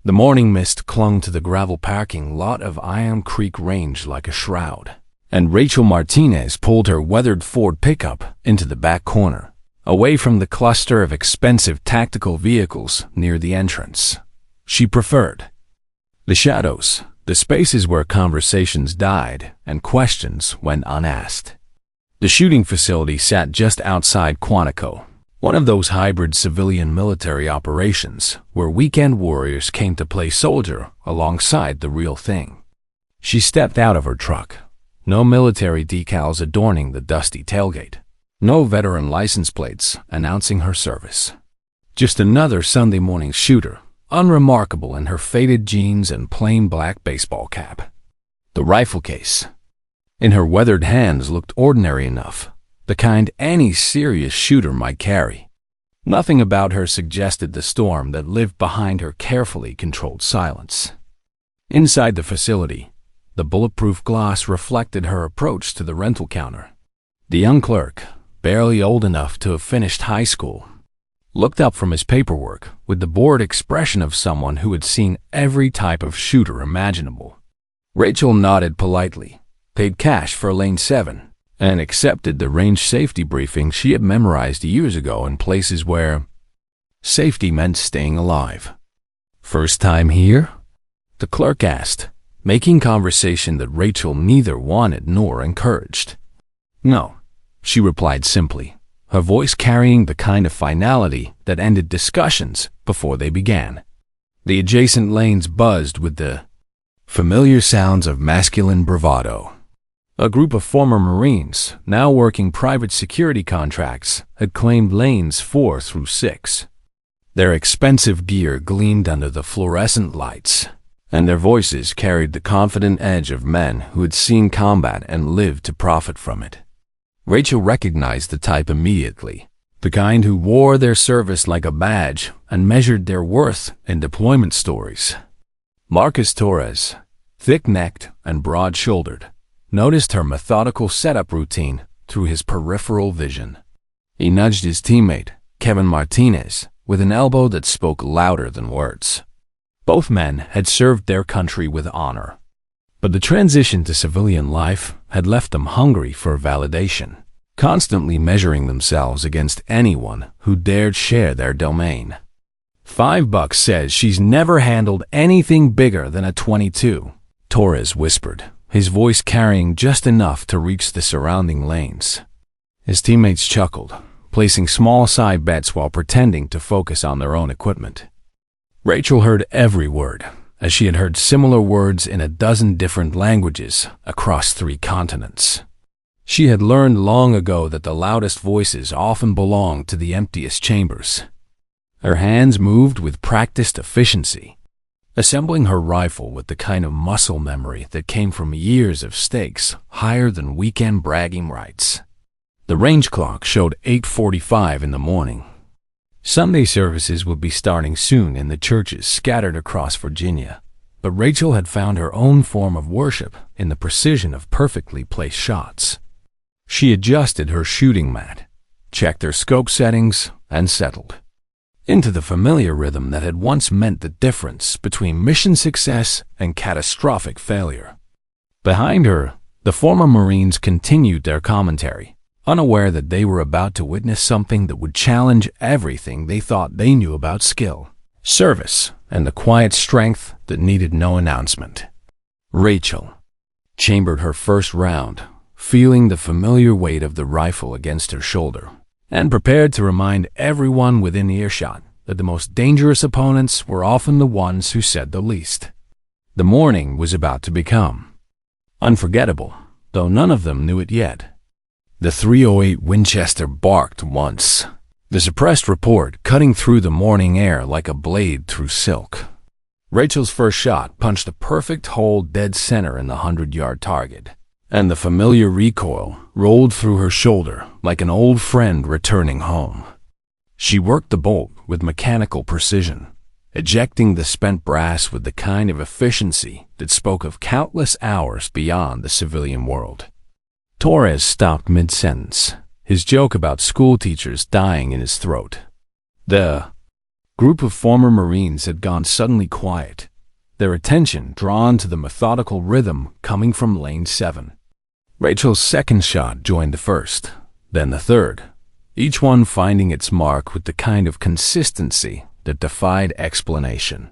The morning mist clung to the gravel parking lot of Iron Creek Range like a shroud, and Rachel Martinez pulled her weathered Ford pickup into the back corner, away from the cluster of expensive tactical vehicles near the entrance. She preferred the shadows, the spaces where conversations died and questions went unasked. The shooting facility sat just outside Quantico, one of those hybrid civilian-military operations where weekend warriors came to play soldier alongside the real thing. She stepped out of her truck. No military decals adorning the dusty tailgate. No veteran license plates announcing her service. Just another Sunday morning shooter, unremarkable in her faded jeans and plain black baseball cap. The rifle case in her weathered hands looked ordinary enough, the kind any serious shooter might carry. Nothing about her suggested the storm that lived behind her carefully controlled silence. Inside the facility, the bulletproof glass reflected her approach to the rental counter. The young clerk, barely old enough to have finished high school, looked up from his paperwork with the bored expression of someone who had seen every type of shooter imaginable. Rachel nodded politely, paid cash for Lane 7, and accepted the range safety briefing she had memorized years ago in places where safety meant staying alive. "First time here?" the clerk asked, making conversation that Rachel neither wanted nor encouraged. "No," she replied simply, her voice carrying the kind of finality that ended discussions before they began. The adjacent lanes buzzed with the familiar sounds of masculine bravado. A group of former Marines, now working private security contracts, had claimed lanes 4 through 6. Their expensive gear gleamed under the fluorescent lights, and their voices carried the confident edge of men who had seen combat and lived to profit from it. Rachel recognized the type immediately, the kind who wore their service like a badge and measured their worth in deployment stories. Marcus Torres, thick-necked and broad-shouldered, noticed her methodical setup routine through his peripheral vision. He nudged his teammate, Kevin Martinez, with an elbow that spoke louder than words. Both men had served their country with honor, but the transition to civilian life had left them hungry for validation, constantly measuring themselves against anyone who dared share their domain. $5 says she's never handled anything bigger than a .22, Torres whispered, his voice carrying just enough to reach the surrounding lanes. His teammates chuckled, placing small side bets while pretending to focus on their own equipment. Rachel heard every word, as she had heard similar words in a dozen different languages across 3 continents. She had learned long ago that the loudest voices often belong to the emptiest chambers. Her hands moved with practiced efficiency, assembling her rifle with the kind of muscle memory that came from years of stakes higher than weekend bragging rights. The range clock showed 8:45 in the morning. Sunday services would be starting soon in the churches scattered across Virginia, but Rachel had found her own form of worship in the precision of perfectly placed shots. She adjusted her shooting mat, checked her scope settings, and settled into the familiar rhythm that had once meant the difference between mission success and catastrophic failure. Behind her, the former Marines continued their commentary, unaware that they were about to witness something that would challenge everything they thought they knew about skill, service, and the quiet strength that needed no announcement. Rachel chambered her first round, feeling the familiar weight of the rifle against her shoulder, and prepared to remind everyone within earshot that the most dangerous opponents were often the ones who said the least. The morning was about to become unforgettable, though none of them knew it yet. The .308 Winchester barked once, the suppressed report cutting through the morning air like a blade through silk. Rachel's first shot punched a perfect hole dead center in the 100-yard target, and the familiar recoil rolled through her shoulder like an old friend returning home. She worked the bolt with mechanical precision, ejecting the spent brass with the kind of efficiency that spoke of countless hours beyond the civilian world. Torres stopped mid-sentence, his joke about school teachers dying in his throat. The Group of former Marines had gone suddenly quiet, their attention drawn to the methodical rhythm coming from lane 7. Rachel's second shot joined the first, then the third, each one finding its mark with the kind of consistency that defied explanation.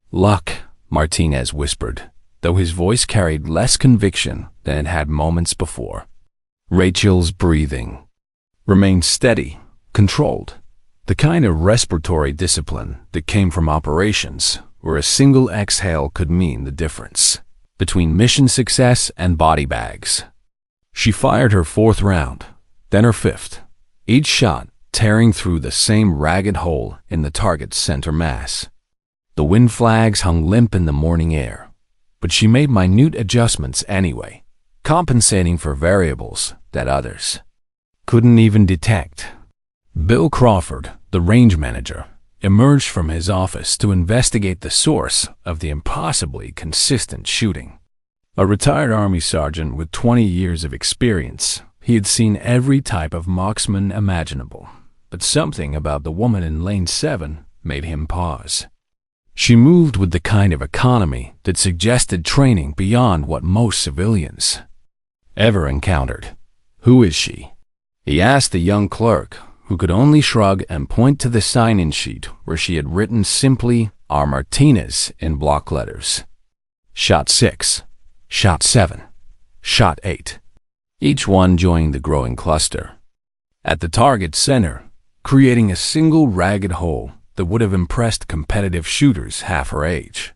"Luck," Martinez whispered, though his voice carried less conviction than it had moments before. Rachel's breathing remained steady, controlled, the kind of respiratory discipline that came from operations where a single exhale could mean the difference between mission success and body bags. She fired her 4th round, then her 5th, each shot tearing through the same ragged hole in the target's center mass. The wind flags hung limp in the morning air, but she made minute adjustments anyway, compensating for variables that others couldn't even detect. Bill Crawford, the range manager, emerged from his office to investigate the source of the impossibly consistent shooting. A retired Army sergeant with 20 years of experience, he had seen every type of marksman imaginable, but something about the woman in lane 7 made him pause. She moved with the kind of economy that suggested training beyond what most civilians ever encountered. "Who is she?" he asked the young clerk, who could only shrug and point to the sign-in sheet where she had written simply "R. Martinez" in block letters. Shot 6, shot 7, shot 8, each one joining the growing cluster. At the target center, creating a single ragged hole that would have impressed competitive shooters half her age.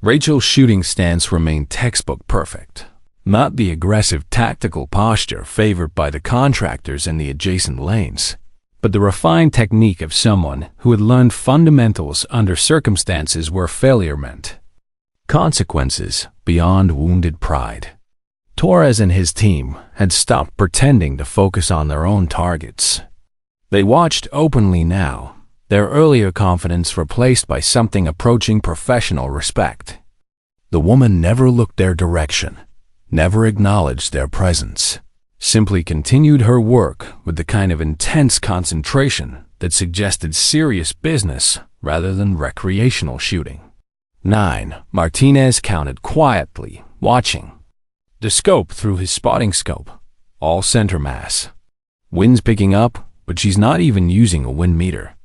Rachel's shooting stance remained textbook perfect, not the aggressive tactical posture favored by the contractors in the adjacent lanes, but the refined technique of someone who had learned fundamentals under circumstances where failure meant consequences beyond wounded pride. Torres and his team had stopped pretending to focus on their own targets. They watched openly now, their earlier confidence replaced by something approaching professional respect. The woman never looked their direction, never acknowledged their presence, simply continued her work with the kind of intense concentration that suggested serious business rather than recreational shooting. 9. Martinez counted quietly, watching. The scope through his spotting scope, all center mass. Wind's picking up, but she's not even using a wind meter.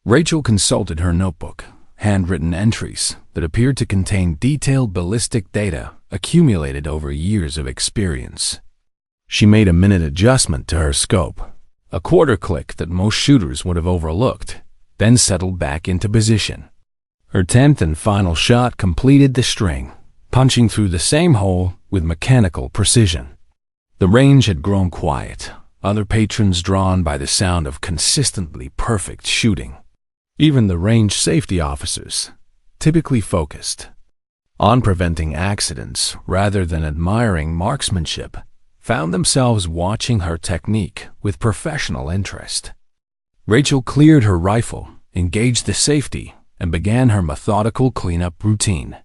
Rachel consulted her notebook, handwritten entries that appeared to contain detailed ballistic data accumulated over years of experience. She made a minute adjustment to her scope, a quarter click that most shooters would have overlooked, then settled back into position. Her 10th and final shot completed the string, punching through the same hole with mechanical precision. The range had grown quiet, other patrons drawn by the sound of consistently perfect shooting. Even the range safety officers, typically focused on preventing accidents rather than admiring marksmanship, found themselves watching her technique with professional interest. Rachel cleared her rifle, engaged the safety, and began her methodical cleanup routine.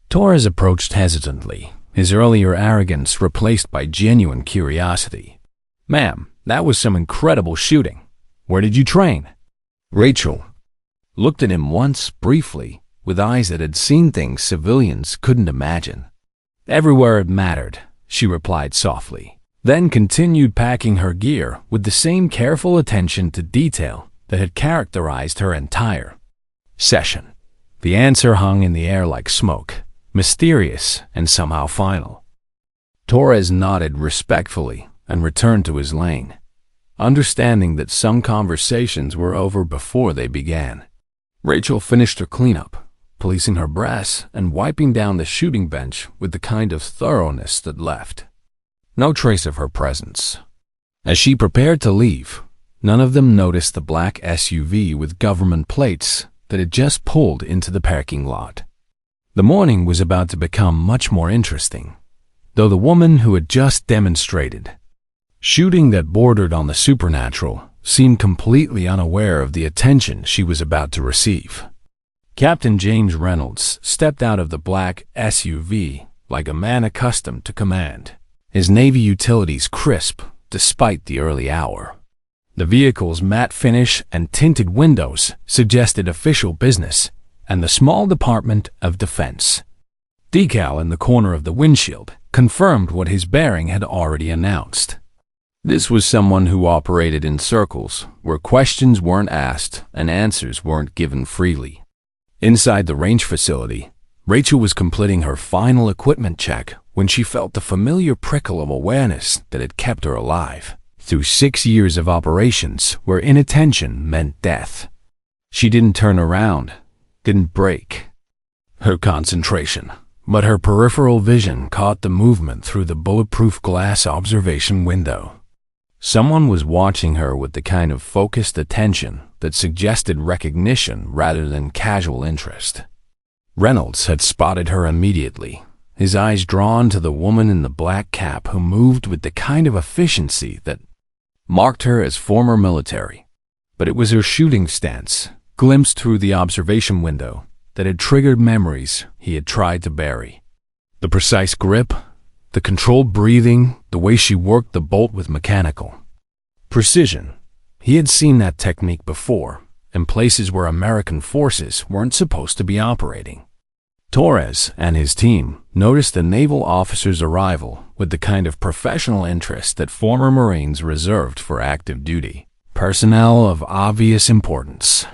Torres approached hesitantly, his earlier arrogance replaced by genuine curiosity. "Ma'am, that was some incredible shooting. Where did you train?" Rachel looked at him once, briefly, with eyes that had seen things civilians couldn't imagine. "Everywhere it mattered," she replied softly, then continued packing her gear with the same careful attention to detail that had characterized her entire session. The answer hung in the air like smoke, mysterious and somehow final. Torres nodded respectfully and returned to his lane, understanding that some conversations were over before they began. Rachel finished her cleanup, policing her brass and wiping down the shooting bench with the kind of thoroughness that left no trace of her presence. As she prepared to leave, none of them noticed the black SUV with government plates that had just pulled into the parking lot. The morning was about to become much more interesting, though the woman who had just demonstrated shooting that bordered on the supernatural seemed completely unaware of the attention she was about to receive. Captain James Reynolds stepped out of the black SUV like a man accustomed to command, his Navy utilities crisp despite the early hour. The vehicle's matte finish and tinted windows suggested official business and the small Department of Defense. Decal in the corner of the windshield confirmed what his bearing had already announced. This was someone who operated in circles where questions weren't asked and answers weren't given freely. Inside the range facility, Rachel was completing her final equipment check when she felt the familiar prickle of awareness that had kept her alive through 6 years of operations where inattention meant death. She didn't turn around, didn't break her concentration, but her peripheral vision caught the movement through the bulletproof glass observation window. Someone was watching her with the kind of focused attention that suggested recognition rather than casual interest. Reynolds had spotted her immediately, his eyes drawn to the woman in the black cap who moved with the kind of efficiency that marked her as former military. But it was her shooting stance, glimpsed through the observation window, that had triggered memories he had tried to bury. The precise grip, the controlled breathing, the way she worked the bolt with mechanical precision. He had seen that technique before, in places where American forces weren't supposed to be operating. Torres and his team noticed the naval officer's arrival with the kind of professional interest that former Marines reserved for active duty, personnel of obvious importance.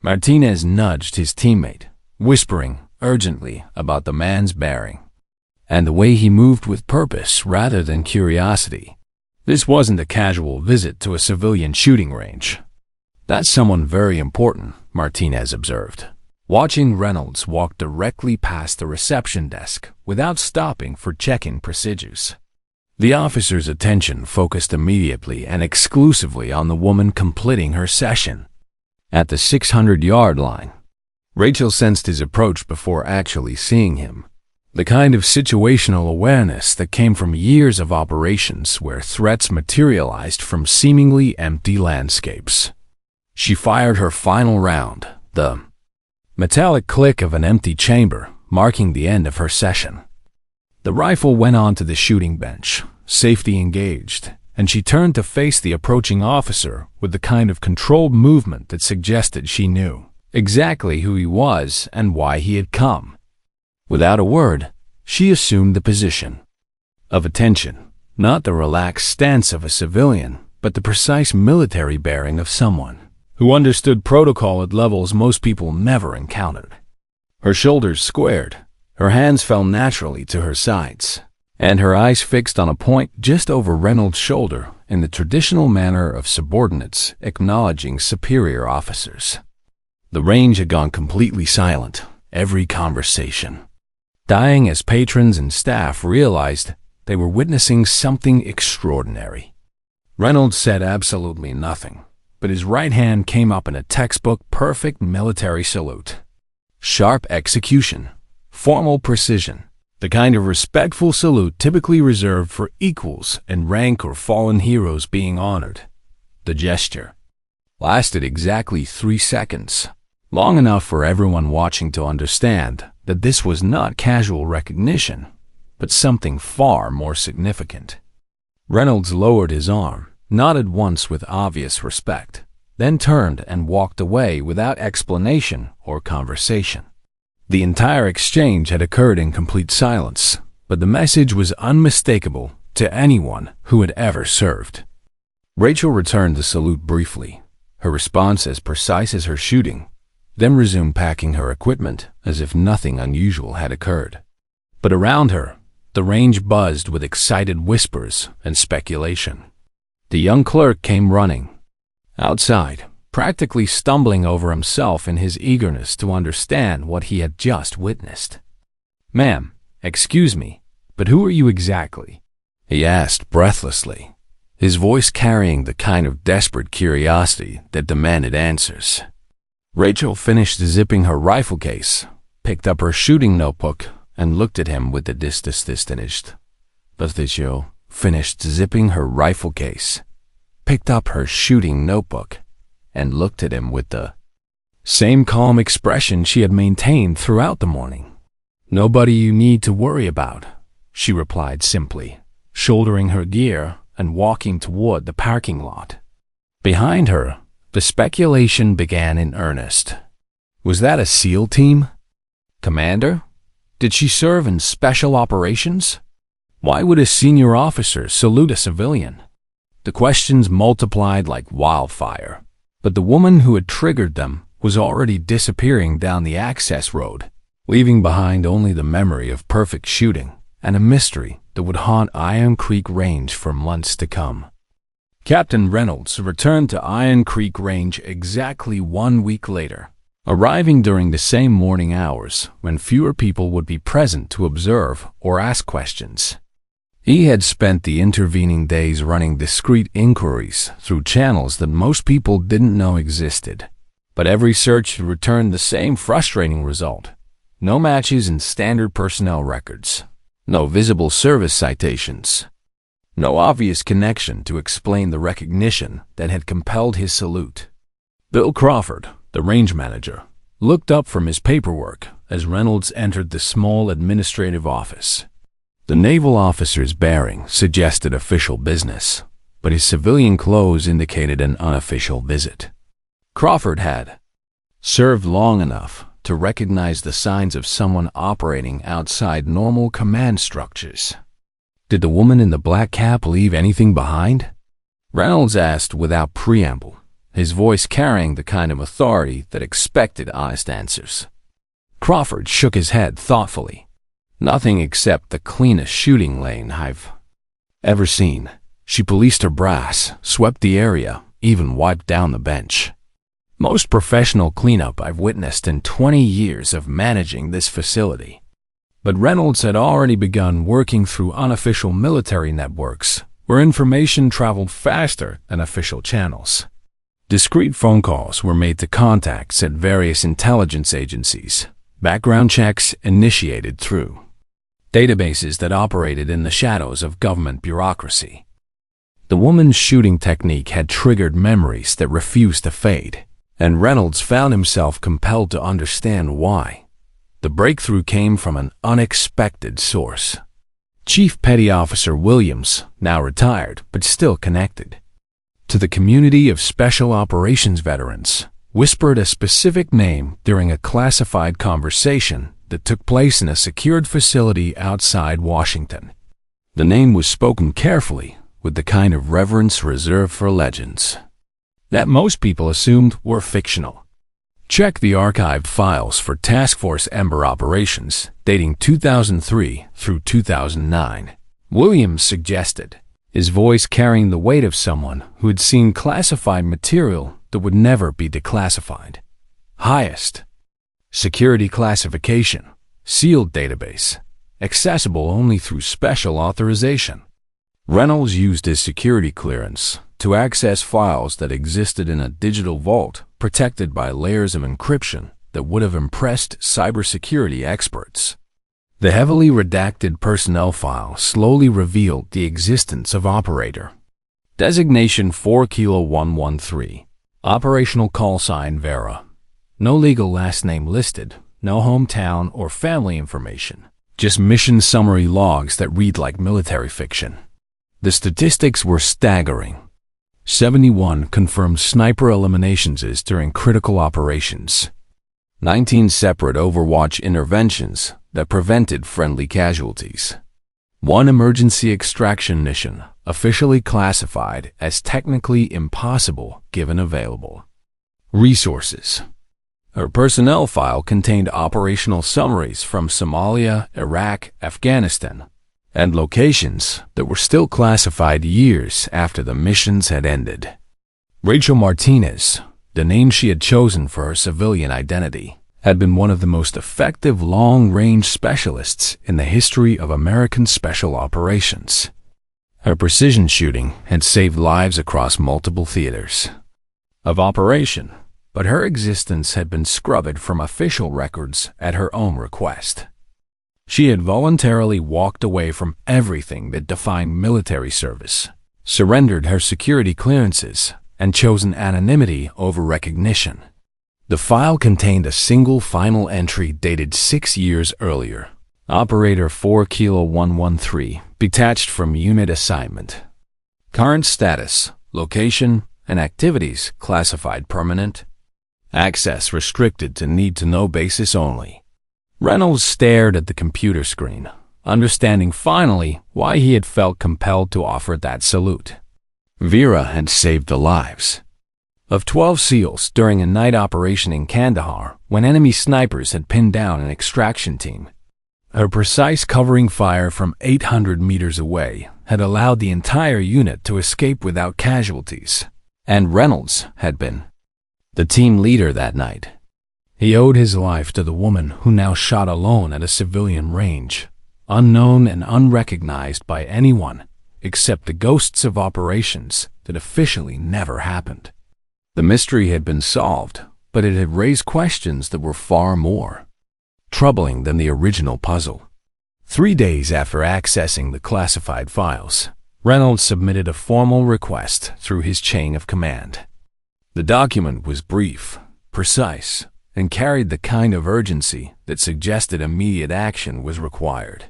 Martinez nudged his teammate, whispering urgently about the man's bearing and the way he moved with purpose rather than curiosity. This wasn't a casual visit to a civilian shooting range. That's someone very important, Martinez observed, watching Reynolds walk directly past the reception desk without stopping for check-in procedures. The officer's attention focused immediately and exclusively on the woman completing her session. At the 600-yard line, Rachel sensed his approach before actually seeing him. The kind of situational awareness that came from years of operations where threats materialized from seemingly empty landscapes. She fired her final round, the metallic click of an empty chamber marking the end of her session. The rifle went onto the shooting bench, safety engaged, and she turned to face the approaching officer with the kind of controlled movement that suggested she knew exactly who he was and why he had come. Without a word, she assumed the position of attention, not the relaxed stance of a civilian, but the precise military bearing of someone who understood protocol at levels most people never encountered. Her shoulders squared, her hands fell naturally to her sides, and her eyes fixed on a point just over Reynolds' shoulder in the traditional manner of subordinates acknowledging superior officers. The range had gone completely silent, every conversation dying as patrons and staff realized they were witnessing something extraordinary. Reynolds said absolutely nothing, but his right hand came up in a textbook perfect military salute. Sharp execution, formal precision, the kind of respectful salute typically reserved for equals in rank or fallen heroes being honored. The gesture lasted exactly 3 seconds, long enough for everyone watching to understand that this was not casual recognition, but something far more significant. Reynolds lowered his arm, nodded once with obvious respect, then turned and walked away without explanation or conversation. The entire exchange had occurred in complete silence, but the message was unmistakable to anyone who had ever served. Rachel returned the salute briefly, her response as precise as her shooting, then resumed packing her equipment as if nothing unusual had occurred. But around her, the range buzzed with excited whispers and speculation. The young clerk came running outside, practically stumbling over himself in his eagerness to understand what he had just witnessed. "Ma'am, excuse me, but who are you exactly?" he asked breathlessly, his voice carrying the kind of desperate curiosity that demanded answers. Rachel finished zipping her rifle case, picked up her shooting notebook, and looked at him with the finished. Rachel finished zipping her rifle case, picked up her shooting notebook, and looked at him with the same calm expression she had maintained throughout the morning. "Nobody you need to worry about," she replied simply, shouldering her gear and walking toward the parking lot. Behind her, the speculation began in earnest. Was that a SEAL team? Commander? Did she serve in special operations? Why would a senior officer salute a civilian? The questions multiplied like wildfire, but the woman who had triggered them was already disappearing down the access road, leaving behind only the memory of perfect shooting and a mystery that would haunt Iron Creek Range for months to come. Captain Reynolds returned to Iron Creek Range exactly 1 week later, arriving during the same morning hours when fewer people would be present to observe or ask questions. He had spent the intervening days running discreet inquiries through channels that most people didn't know existed, but every search returned the same frustrating result. No matches in standard personnel records, no visible service citations, no obvious connection to explain the recognition that had compelled his salute. Bill Crawford, the range manager, looked up from his paperwork as Reynolds entered the small administrative office. The naval officer's bearing suggested official business, but his civilian clothes indicated an unofficial visit. Crawford had served long enough to recognize the signs of someone operating outside normal command structures. Did the woman in the black cap leave anything behind? Reynolds asked without preamble, his voice carrying the kind of authority that expected honest answers. Crawford shook his head thoughtfully. Nothing except the cleanest shooting lane I've ever seen. She policed her brass, swept the area, even wiped down the bench. Most professional cleanup I've witnessed in 20 years of managing this facility. But Reynolds had already begun working through unofficial military networks, where information traveled faster than official channels. Discreet phone calls were made to contacts at various intelligence agencies, background checks initiated through databases that operated in the shadows of government bureaucracy. The woman's shooting technique had triggered memories that refused to fade, and Reynolds found himself compelled to understand why. The breakthrough came from an unexpected source. Chief Petty Officer Williams, now retired but still connected to the community of special operations veterans, whispered a specific name during a classified conversation that took place in a secured facility outside Washington. The name was spoken carefully, with the kind of reverence reserved for legends that most people assumed were fictional. Check the archived files for Task Force Ember operations dating 2003 through 2009, Williams suggested, his voice carrying the weight of someone who had seen classified material that would never be declassified. Highest security classification, sealed database, accessible only through special authorization. Reynolds used his security clearance to access files that existed in a digital vault protected by layers of encryption that would have impressed cybersecurity experts. The heavily redacted personnel file slowly revealed the existence of operator. Designation 4 Kilo 113. Operational call sign Vera. No legal last name listed, no hometown or family information. Just mission summary logs that read like military fiction. The statistics were staggering. 71 confirmed sniper eliminations during critical operations. 19 separate Overwatch interventions that prevented friendly casualties. 1 emergency extraction mission, officially classified as technically impossible given available resources. Her personnel file contained operational summaries from Somalia, Iraq, Afghanistan, and locations that were still classified years after the missions had ended. Rachel Martinez, the name she had chosen for her civilian identity, had been one of the most effective long-range specialists in the history of American special operations. Her precision shooting had saved lives across multiple theaters of operation, but her existence had been scrubbed from official records at her own request. She had voluntarily walked away from everything that defined military service, surrendered her security clearances, and chosen anonymity over recognition. The file contained a single final entry dated 6 years earlier. Operator 4 Kilo 113, detached from unit assignment. Current status, location, and activities classified permanent. Access restricted to need-to-know basis only. Reynolds stared at the computer screen, understanding finally why he had felt compelled to offer that salute. Vera had saved the lives of 12 SEALs during a night operation in Kandahar when enemy snipers had pinned down an extraction team. Her precise covering fire from 800 meters away had allowed the entire unit to escape without casualties, and Reynolds had been the team leader that night. He owed his life to the woman who now shot alone at a civilian range, unknown and unrecognized by anyone except the ghosts of operations that officially never happened. The mystery had been solved, but it had raised questions that were far more troubling than the original puzzle. 3 days after accessing the classified files, Reynolds submitted a formal request through his chain of command. The document was brief, precise, and carried the kind of urgency that suggested immediate action was required.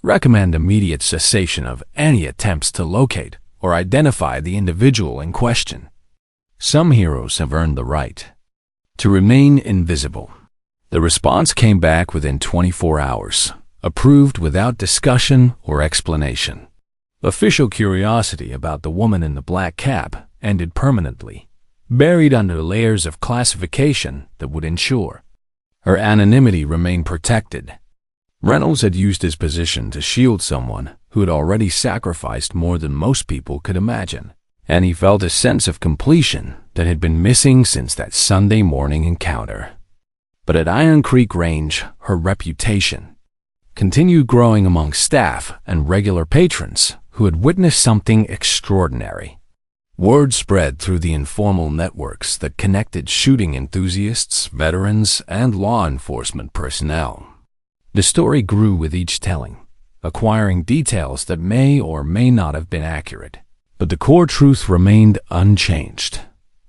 Recommend immediate cessation of any attempts to locate or identify the individual in question. Some heroes have earned the right to remain invisible. The response came back within 24 hours, approved without discussion or explanation. Official curiosity about the woman in the black cap ended permanently, buried under layers of classification that would ensure her anonymity remained protected. Reynolds had used his position to shield someone who had already sacrificed more than most people could imagine, and he felt a sense of completion that had been missing since that Sunday morning encounter. But at Iron Creek Range, her reputation continued growing among staff and regular patrons who had witnessed something extraordinary. Word spread through the informal networks that connected shooting enthusiasts, veterans, and law enforcement personnel. The story grew with each telling, acquiring details that may or may not have been accurate. But the core truth remained unchanged.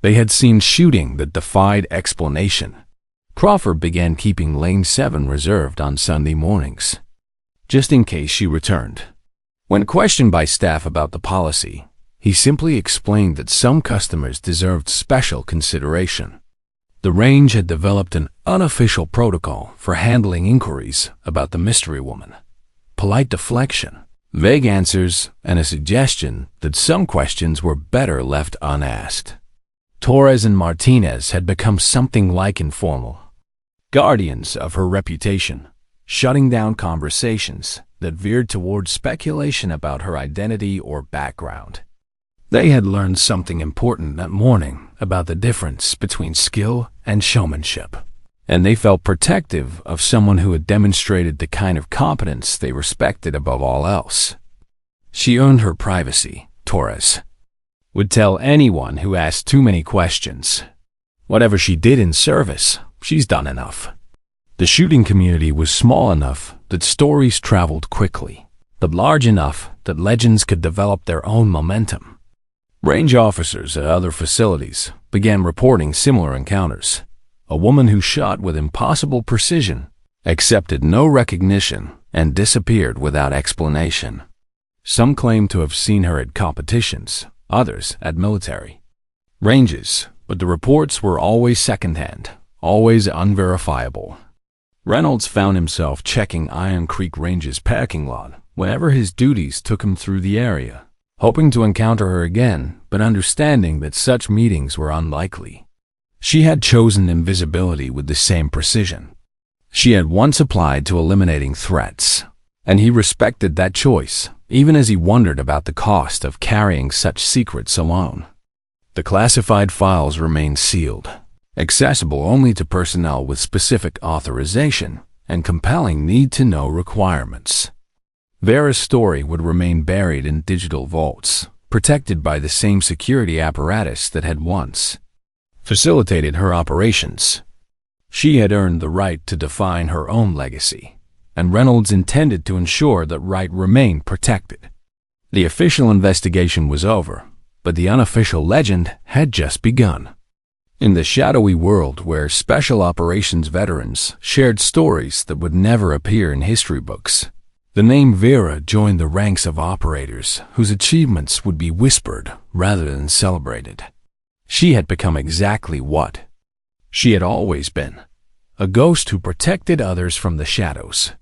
They had seen shooting that defied explanation. Crawford began keeping Lane 7 reserved on Sunday mornings, just in case she returned. When questioned by staff about the policy, he simply explained that some customers deserved special consideration. The range had developed an unofficial protocol for handling inquiries about the mystery woman. Polite deflection, vague answers, and a suggestion that some questions were better left unasked. Torres and Martinez had become something like informal guardians of her reputation, shutting down conversations that veered toward speculation about her identity or background. They had learned something important that morning about the difference between skill and showmanship, and they felt protective of someone who had demonstrated the kind of competence they respected above all else. She earned her privacy, Torres would tell anyone who asked too many questions. Whatever she did in service, she's done enough. The shooting community was small enough that stories traveled quickly, but large enough that legends could develop their own momentum. Range officers at other facilities began reporting similar encounters. A woman who shot with impossible precision, accepted no recognition, and disappeared without explanation. Some claimed to have seen her at competitions, others at military ranges, but the reports were always secondhand, always unverifiable. Reynolds found himself checking Iron Creek Range's parking lot whenever his duties took him through the area, hoping to encounter her again, but understanding that such meetings were unlikely. She had chosen invisibility with the same precision. She had once applied to eliminating threats, and he respected that choice, even as he wondered about the cost of carrying such secrets alone. The classified files remained sealed, accessible only to personnel with specific authorization and compelling need-to-know requirements. Vera's story would remain buried in digital vaults, protected by the same security apparatus that had once facilitated her operations. She had earned the right to define her own legacy, and Reynolds intended to ensure that right remained protected. The official investigation was over, but the unofficial legend had just begun. In the shadowy world where special operations veterans shared stories that would never appear in history books, the name Vera joined the ranks of operators whose achievements would be whispered rather than celebrated. She had become exactly what she had always been, a ghost who protected others from the shadows,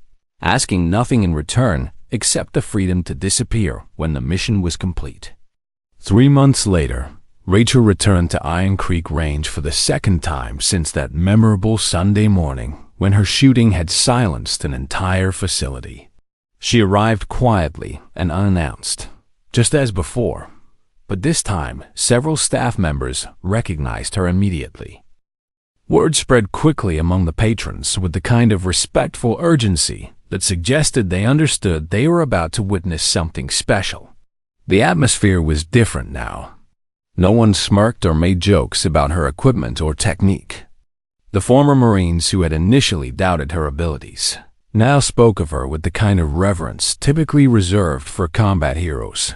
asking nothing in return except the freedom to disappear when the mission was complete. 3 months later, Rachel returned to Iron Creek Range for the second time since that memorable Sunday morning when her shooting had silenced an entire facility. She arrived quietly and unannounced, just as before, but this time several staff members recognized her immediately. Word spread quickly among the patrons with the kind of respectful urgency that suggested they understood they were about to witness something special. The atmosphere was different now. No one smirked or made jokes about her equipment or technique. The former Marines who had initially doubted her abilities now spoke of her with the kind of reverence typically reserved for combat heroes.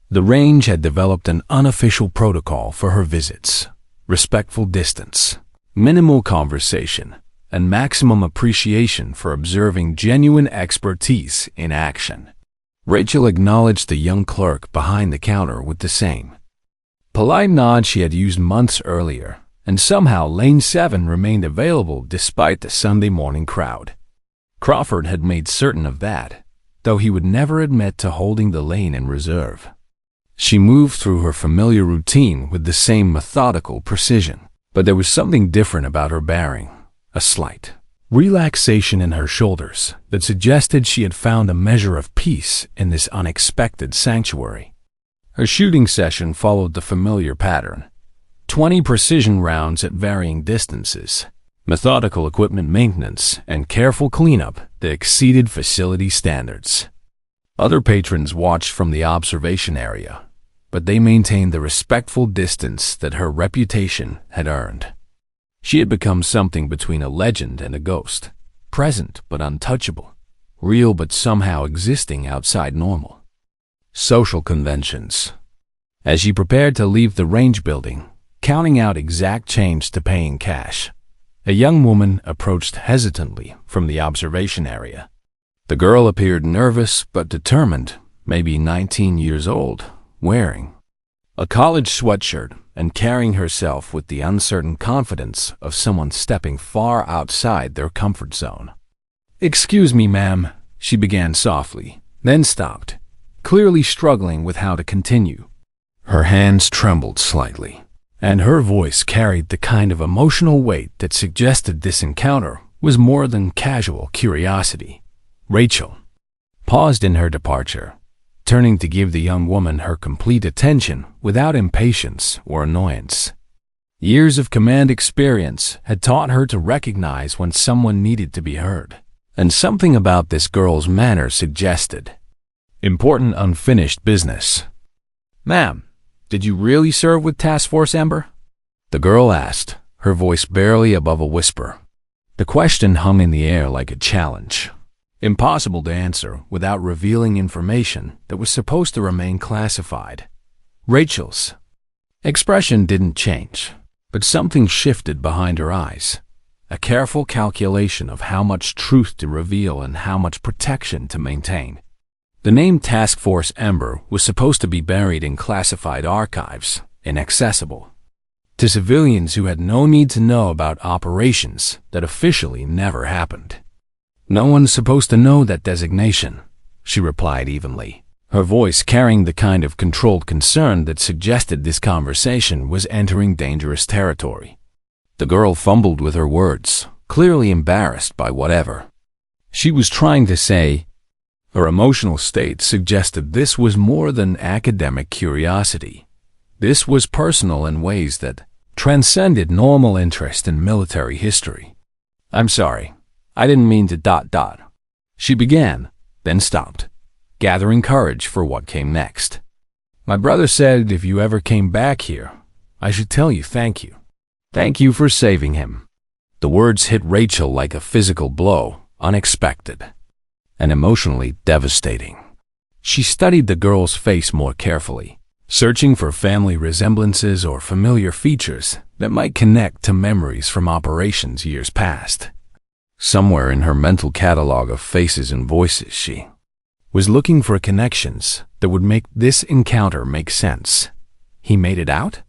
The range had developed an unofficial protocol for her visits: respectful distance, minimal conversation, and maximum appreciation for observing genuine expertise in action. Rachel acknowledged the young clerk behind the counter with the same polite nod she had used months earlier, and somehow Lane 7 remained available despite the Sunday morning crowd. Crawford had made certain of that, though he would never admit to holding the lane in reserve. She moved through her familiar routine with the same methodical precision, but there was something different about her bearing, a slight relaxation in her shoulders that suggested she had found a measure of peace in this unexpected sanctuary. Her shooting session followed the familiar pattern: 20 precision rounds at varying distances, methodical equipment maintenance, and careful cleanup that exceeded facility standards. Other patrons watched from the observation area, but they maintained the respectful distance that her reputation had earned. She had become something between a legend and a ghost, present but untouchable, real but somehow existing outside normal. Social conventions. As she prepared to leave the range building, counting out exact change to paying cash, a young woman approached hesitantly from the observation area. The girl appeared nervous but determined, maybe 19 years old, wearing a college sweatshirt and carrying herself with the uncertain confidence of someone stepping far outside their comfort zone. "Excuse me, ma'am," she began softly, then stopped, clearly struggling with how to continue. Her hands trembled slightly, and her voice carried the kind of emotional weight that suggested this encounter was more than casual curiosity. Rachel paused in her departure, turning to give the young woman her complete attention without impatience or annoyance. Years of command experience had taught her to recognize when someone needed to be heard, and something about this girl's manner suggested important unfinished business. "Ma'am, did you really serve with Task Force Ember?" the girl asked, her voice barely above a whisper. The question hung in the air like a challenge, impossible to answer without revealing information that was supposed to remain classified. Rachel's expression didn't change, but something shifted behind her eyes, a careful calculation of how much truth to reveal and how much protection to maintain. The name Task Force Ember was supposed to be buried in classified archives, inaccessible to civilians who had no need to know about operations that officially never happened. "No one's supposed to know that designation," she replied evenly, her voice carrying the kind of controlled concern that suggested this conversation was entering dangerous territory. The girl fumbled with her words, clearly embarrassed by whatever she was trying to say. Her emotional state suggested this was more than academic curiosity. This was personal in ways that transcended normal interest in military history. "I'm sorry, I didn't mean to ... she began, then stopped, gathering courage for what came next. "My brother said if you ever came back here, I should tell you thank you. Thank you for saving him." The words hit Rachel like a physical blow, unexpected and emotionally devastating. She studied the girl's face more carefully, searching for family resemblances or familiar features that might connect to memories from operations years past. Somewhere in her mental catalog of faces and voices, she was looking for connections that would make this encounter make sense. He made it out?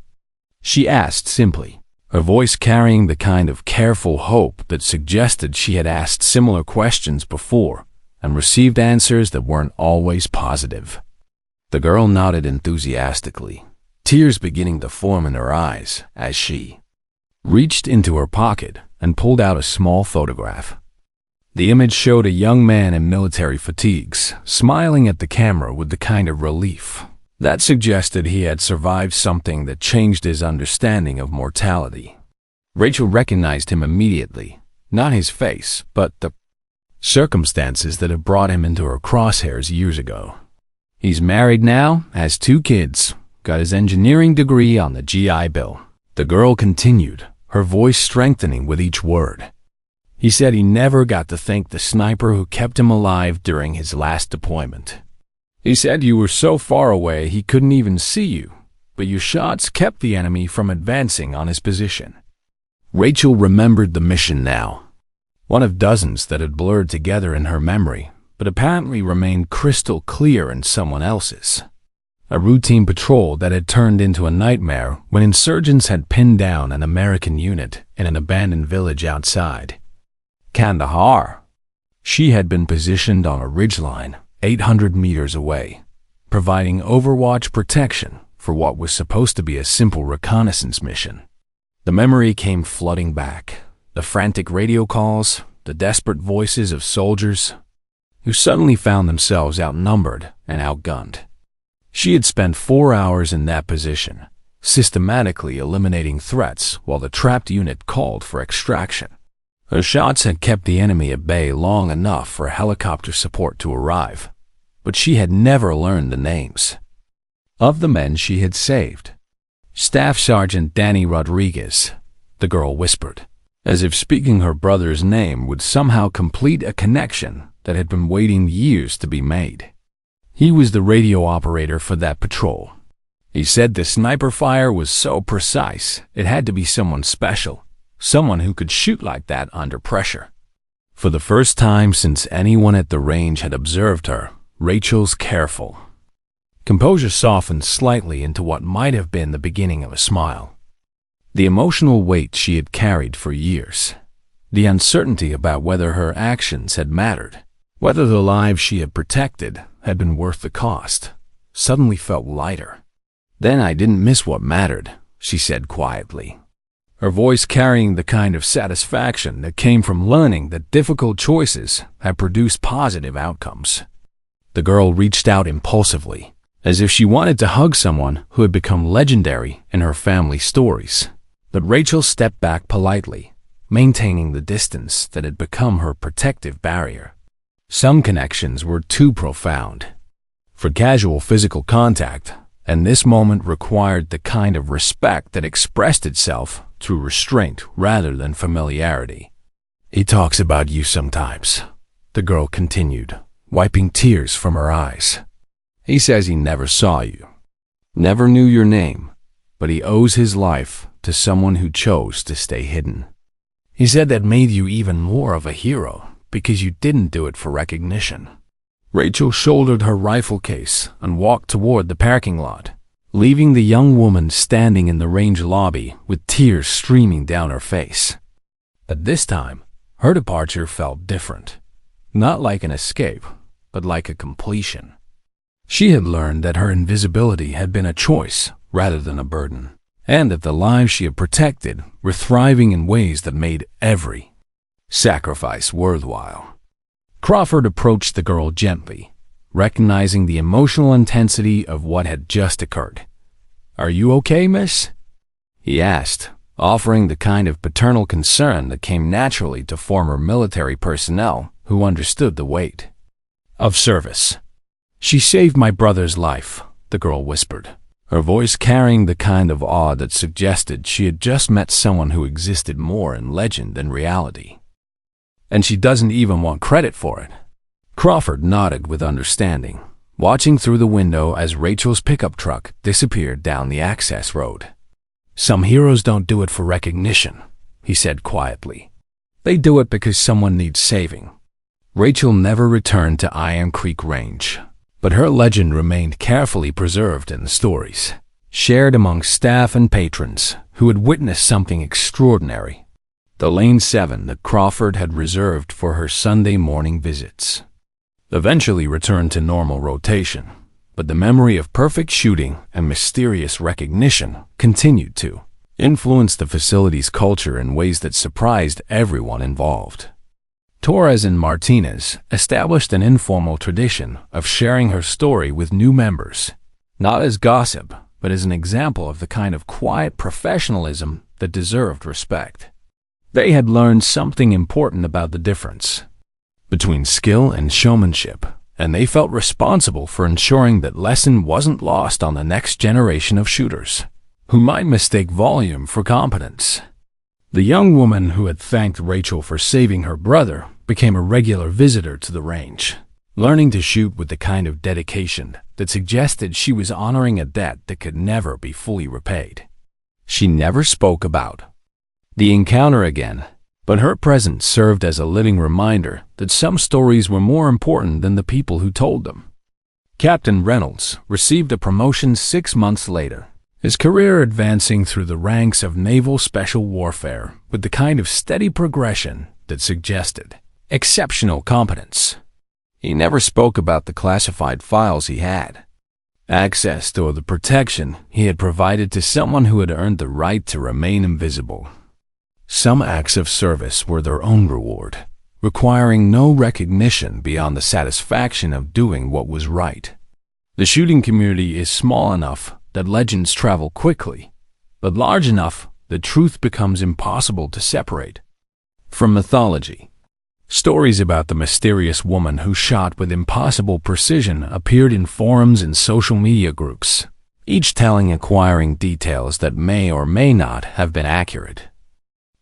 she asked simply, her voice carrying the kind of careful hope that suggested she had asked similar questions before and received answers that weren't always positive. The girl nodded enthusiastically, tears beginning to form in her eyes as she reached into her pocket and pulled out a small photograph. The image showed a young man in military fatigues, smiling at the camera with the kind of relief that suggested he had survived something that changed his understanding of mortality. Rachel recognized him immediately, not his face, but the circumstances that had brought him into her crosshairs years ago. He's married now, has 2 kids, got his engineering degree on the GI Bill. The girl continued, her voice strengthening with each word. He said he never got to thank the sniper who kept him alive during his last deployment. He said you were so far away he couldn't even see you, but your shots kept the enemy from advancing on his position. Rachel remembered the mission now, one of dozens that had blurred together in her memory, but apparently remained crystal clear in someone else's. A routine patrol that had turned into a nightmare when insurgents had pinned down an American unit in an abandoned village outside Kandahar. She had been positioned on a ridgeline 800 meters away, providing overwatch protection for what was supposed to be a simple reconnaissance mission. The memory came flooding back, the frantic radio calls, the desperate voices of soldiers who suddenly found themselves outnumbered and outgunned. She had spent 4 hours in that position, systematically eliminating threats while the trapped unit called for extraction. Her shots had kept the enemy at bay long enough for helicopter support to arrive, but she had never learned the names of the men she had saved. Staff Sergeant Danny Rodriguez, the girl whispered, as if speaking her brother's name would somehow complete a connection that had been waiting years to be made. He was the radio operator for that patrol. He said the sniper fire was so precise it had to be someone special, someone who could shoot like that under pressure. For the first time since anyone at the range had observed her, Rachel's careful composure softened slightly into what might have been the beginning of a smile. The emotional weight she had carried for years, the uncertainty about whether her actions had mattered, whether the lives she had protected had been worth the cost, suddenly felt lighter. Then I didn't miss what mattered, she said quietly, her voice carrying the kind of satisfaction that came from learning that difficult choices had produced positive outcomes. The girl reached out impulsively, as if she wanted to hug someone who had become legendary in her family stories. But Rachel stepped back politely, maintaining the distance that had become her protective barrier. Some connections were too profound for casual physical contact, and this moment required the kind of respect that expressed itself through restraint rather than familiarity. He talks about you sometimes, the girl continued, wiping tears from her eyes. He says he never saw you, never knew your name, but he owes his life to someone who chose to stay hidden. He said that made you even more of a hero because you didn't do it for recognition. Rachel shouldered her rifle case and walked toward the parking lot, leaving the young woman standing in the range lobby with tears streaming down her face. But this time, her departure felt different, not like an escape, but like a completion. She had learned that her invisibility had been a choice rather than a burden, and that the lives she had protected were thriving in ways that made every sacrifice worthwhile. Crawford approached the girl gently, recognizing the emotional intensity of what had just occurred. "Are you okay, miss?" he asked, offering the kind of paternal concern that came naturally to former military personnel who understood the weight of service. "She saved my brother's life," the girl whispered, her voice carrying the kind of awe that suggested she had just met someone who existed more in legend than reality. "And she doesn't even want credit for it." Crawford nodded with understanding, watching through the window as Rachel's pickup truck disappeared down the access road. "Some heroes don't do it for recognition," he said quietly. "They do it because someone needs saving." Rachel never returned to Iron Creek Range, but her legend remained carefully preserved in the stories shared among staff and patrons who had witnessed something extraordinary. The Lane 7 that Crawford had reserved for her Sunday morning visits eventually returned to normal rotation, but the memory of perfect shooting and mysterious recognition continued to influence the facility's culture in ways that surprised everyone involved. Torres and Martinez established an informal tradition of sharing her story with new members, not as gossip, but as an example of the kind of quiet professionalism that deserved respect. They had learned something important about the difference between skill and showmanship, and they felt responsible for ensuring that lesson wasn't lost on the next generation of shooters, who might mistake volume for competence. The young woman who had thanked Rachel for saving her brother became a regular visitor to the range, learning to shoot with the kind of dedication that suggested she was honoring a debt that could never be fully repaid. She never spoke about the encounter again, but her presence served as a living reminder that some stories were more important than the people who told them. Captain Reynolds received a promotion 6 months later, his career advancing through the ranks of naval special warfare with the kind of steady progression that suggested exceptional competence. He never spoke about the classified files he had access to, or the protection he had provided to someone who had earned the right to remain invisible. Some acts of service were their own reward, requiring no recognition beyond the satisfaction of doing what was right. The shooting community is small enough that legends travel quickly, but large enough that truth becomes impossible to separate from mythology. Stories about the mysterious woman who shot with impossible precision appeared in forums and social media groups, each telling acquiring details that may or may not have been accurate.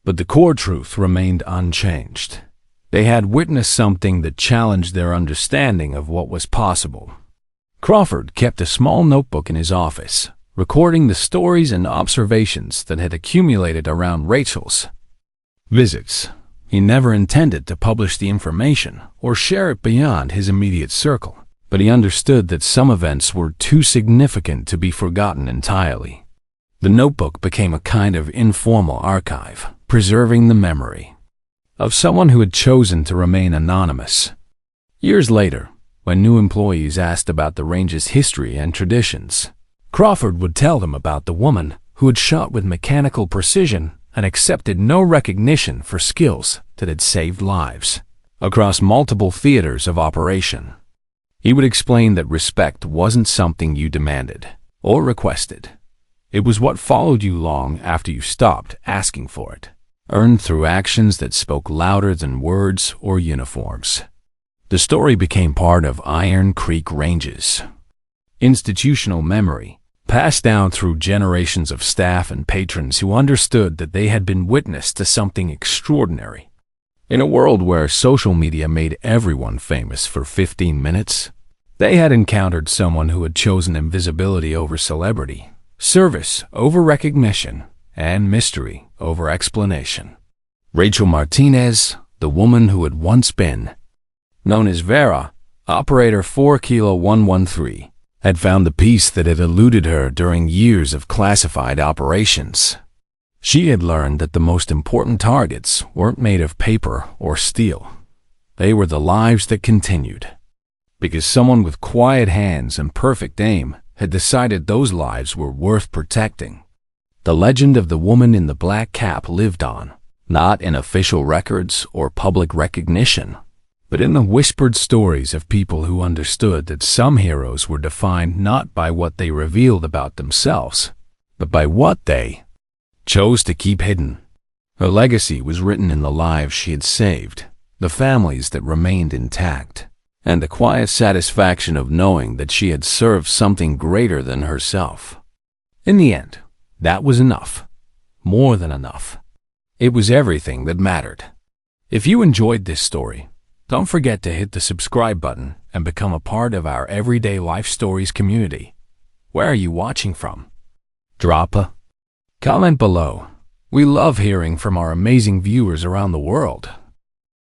But the core truth remained unchanged. They had witnessed something that challenged their understanding of what was possible. Crawford kept a small notebook in his office, recording the stories and observations that had accumulated around Rachel's visits. He never intended to publish the information or share it beyond his immediate circle, but he understood that some events were too significant to be forgotten entirely. The notebook became a kind of informal archive, preserving the memory of someone who had chosen to remain anonymous. Years later, when new employees asked about the range's history and traditions, Crawford would tell them about the woman who had shot with mechanical precision and accepted no recognition for skills that had saved lives across multiple theaters of operation. He would explain that respect wasn't something you demanded or requested. It was what followed you long after you stopped asking for it, earned through actions that spoke louder than words or uniforms. The story became part of Iron Creek Range's institutional memory, passed down through generations of staff and patrons who understood that they had been witness to something extraordinary. In a world where social media made everyone famous for 15 minutes, they had encountered someone who had chosen invisibility over celebrity, service over recognition, and mystery over explanation. Rachel Martinez, the woman who had once been known as Vera, Operator 4 Kilo 113, had found the piece that had eluded her during years of classified operations. She had learned that the most important targets weren't made of paper or steel. They were the lives that continued, because someone with quiet hands and perfect aim had decided those lives were worth protecting. The legend of the woman in the black cap lived on, not in official records or public recognition, but in the whispered stories of people who understood that some heroes were defined not by what they revealed about themselves, but by what they chose to keep hidden. Her legacy was written in the lives she had saved, the families that remained intact, and the quiet satisfaction of knowing that she had served something greater than herself. In the end, that was enough. More than enough. It was everything that mattered. If you enjoyed this story, don't forget to hit the subscribe button and become a part of our Everyday Life Stories community. Where are you watching from? Drop a comment below. We love hearing from our amazing viewers around the world.